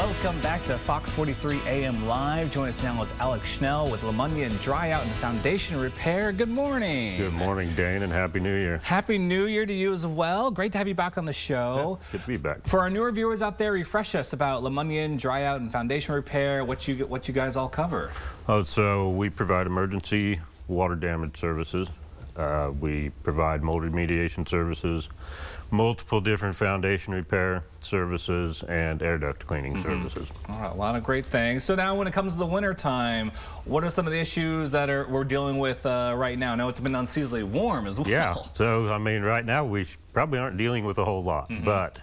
Welcome back to Fox 43 AM Live. Join us now is Alex Schnell with Lamunyon Dry Out and Foundation Repair. Good morning. Good morning, Dane, and Happy New Year. Happy New Year to you as well. Great to have you back on the show. Yeah, good to be back. For our newer viewers out there, refresh us about Lamunyon Dry Out and Foundation Repair, what you guys all cover. Oh, so we provide emergency water damage services. We provide mold remediation services, multiple different foundation repair services, and air duct cleaning services. All right, a lot of great things. So now when it comes to the winter time, what are some of the issues that we're dealing with right now? I know it's been unseasonably warm as well. Yeah, so I mean right now we probably aren't dealing with a whole lot, but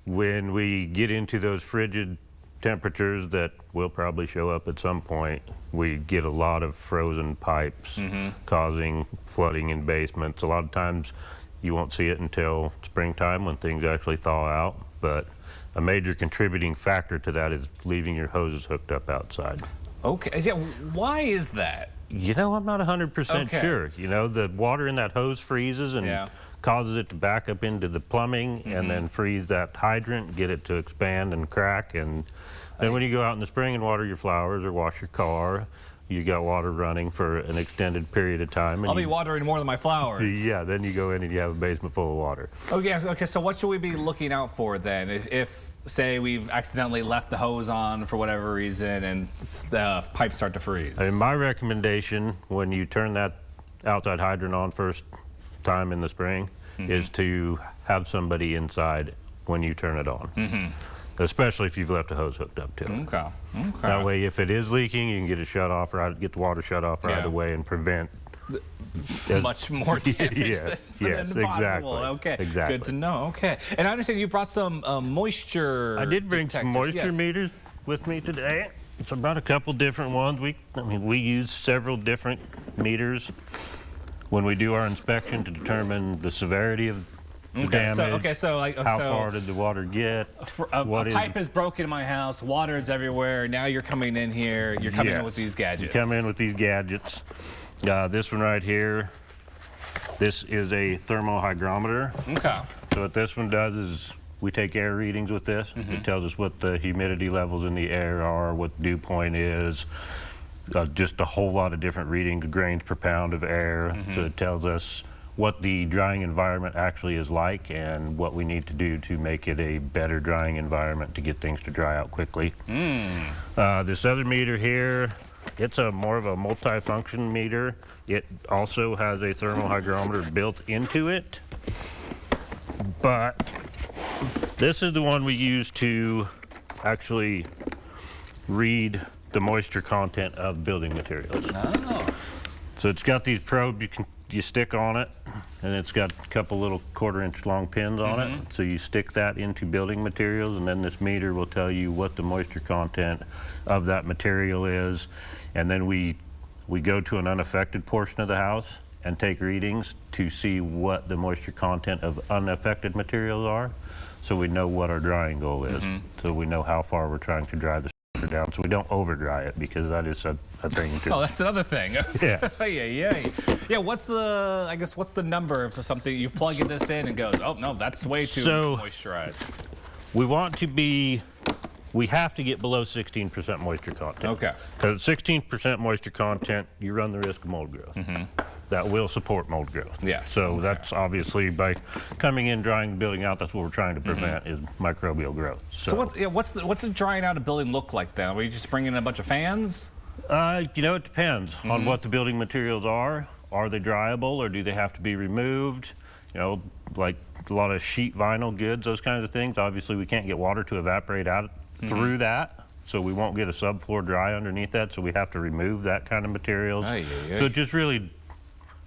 when we get into those frigid temperatures that will probably show up at some point, we get a lot of frozen pipes causing flooding in basements. A lot of times you won't see it until springtime when things actually thaw out, but a major contributing factor to that is leaving your hoses hooked up outside. Okay, yeah, why is that? You know, I'm not 100% sure. You know, the water in that hose freezes and causes it to back up into the plumbing and then freeze that hydrant, get it to expand and crack. And then when you go out in the spring and water your flowers or wash your car, you got water running for an extended period of time. And I'll be watering more than my flowers. Yeah, then you go in and you have a basement full of water. Okay, so what should we be looking out for then? If say we've accidentally left the hose on for whatever reason and the pipes start to freeze? And my recommendation when you turn that outside hydrant on first time in the spring is to have somebody inside when you turn it on. Especially if you've left a hose hooked up to it. Okay. That way, if it is leaking, you can get it shut off, right, get the water shut off right away and prevent much more damage than possible. Exactly. Okay, exactly. Good to know. Okay, and I understand you brought some moisture. I did bring some moisture meters with me today. It's about a couple different ones. We use several different meters when we do our inspection to determine the severity of the damage. How far did the water get? A pipe is broken in my house, water is everywhere. Now you're coming in here, you're coming in with these gadgets. You come in with these gadgets. This one right here, this is a thermohygrometer. Okay. So what this one does is we take air readings with this. It tells us what the humidity levels in the air are, what dew point is, just a whole lot of different readings, grains per pound of air. So it tells us what the drying environment actually is like and what we need to do to make it a better drying environment to get things to dry out quickly. This other meter here, it's more of a multi-function meter. It also has a thermohygrometer built into it, but this is the one we use to actually read the moisture content of building materials. So it's got these probes you stick on it, and it's got a couple little 1/4-inch long pins on it. So you stick that into building materials, and then this meter will tell you what the moisture content of that material is. And then we go to an unaffected portion of the house and take readings to see what the moisture content of unaffected materials are, so we know what our drying goal is. So we know how far we're trying to dry the structure down, so we don't over dry it, because that is a thing too. Oh, that's another thing. Yes. Yeah, what's the number for something you plug this in and goes, oh no, that's way too moisturized? We have to get below 16% moisture content. Okay. Because 16% moisture content, you run the risk of mold growth. That will support mold growth. Yes. So that's obviously, by coming in, drying the building out, that's what we're trying to prevent is microbial growth. So what's the drying out a building look like then? Are you just bringing in a bunch of fans? You know, it depends on what the building materials are. Are they dryable, or do they have to be removed? You know, like a lot of sheet vinyl goods, those kinds of things. Obviously, we can't get water to evaporate out through that, so we won't get a subfloor dry underneath that, so we have to remove that kind of materials. So it just really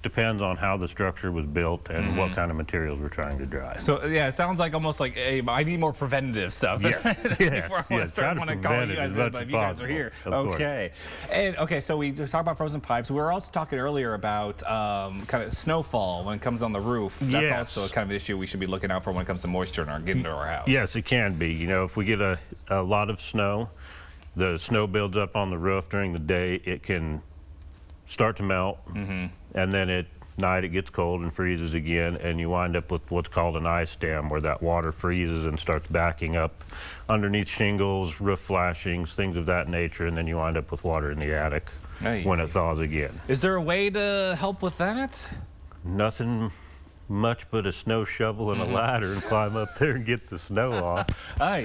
depends on how the structure was built and what kind of materials we're trying to dry. So yeah, it sounds like almost like, hey, I need more preventative stuff. Before I want to call you guys in, but you guys are here. Okay. And okay, so we just talked about frozen pipes. We were also talking earlier about kind of snowfall when it comes on the roof. That's also kind of an issue we should be looking out for when it comes to moisture getting into our house. Yes, it can be. You know, if we get a lot of snow, the snow builds up on the roof during the day. It can start to melt, and then night it gets cold and freezes again, and you wind up with what's called an ice dam, where that water freezes and starts backing up underneath shingles, roof flashings, things of that nature, and then you wind up with water in the attic when it thaws again. Is there a way to help with that? Nothing much but a snow shovel and a ladder and climb up there and get the snow off. Well,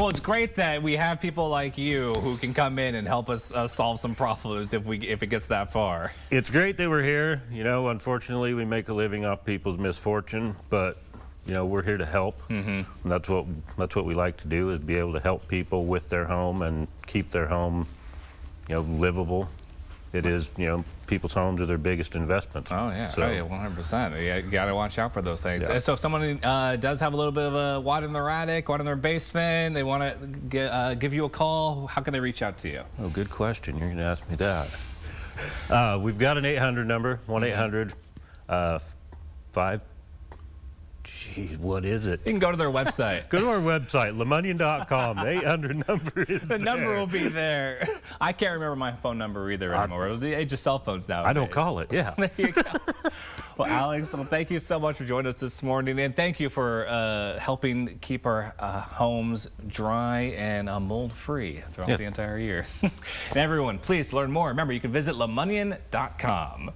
it's great that we have people like you who can come in and help us solve some problems if it gets that far. It's great that we're here. You know, unfortunately, we make a living off people's misfortune, but you know, we're here to help. And that's what we like to do, is be able to help people with their home and keep their home, you know, livable. It is, you know, people's homes are their biggest investments. Oh, yeah. So, 100%. Yeah, you got to watch out for those things. Yeah. So if someone does have a little bit of a water in their attic, water in their basement, they want to give you a call, how can they reach out to you? Oh, good question. You're going to ask me that. We've got an 800 number, 1-800-5... Geez, what is it? You can go to their website. Go to our website, Lamunyon.com. The 800 number is The number will be there. I can't remember my phone number either anymore. It was the age of cell phones now. I don't call it, yeah. There you go. Well, Alex, thank you so much for joining us this morning, and thank you for helping keep our homes dry and mold-free throughout the entire year. And everyone, please learn more. Remember, you can visit Lamunyon.com.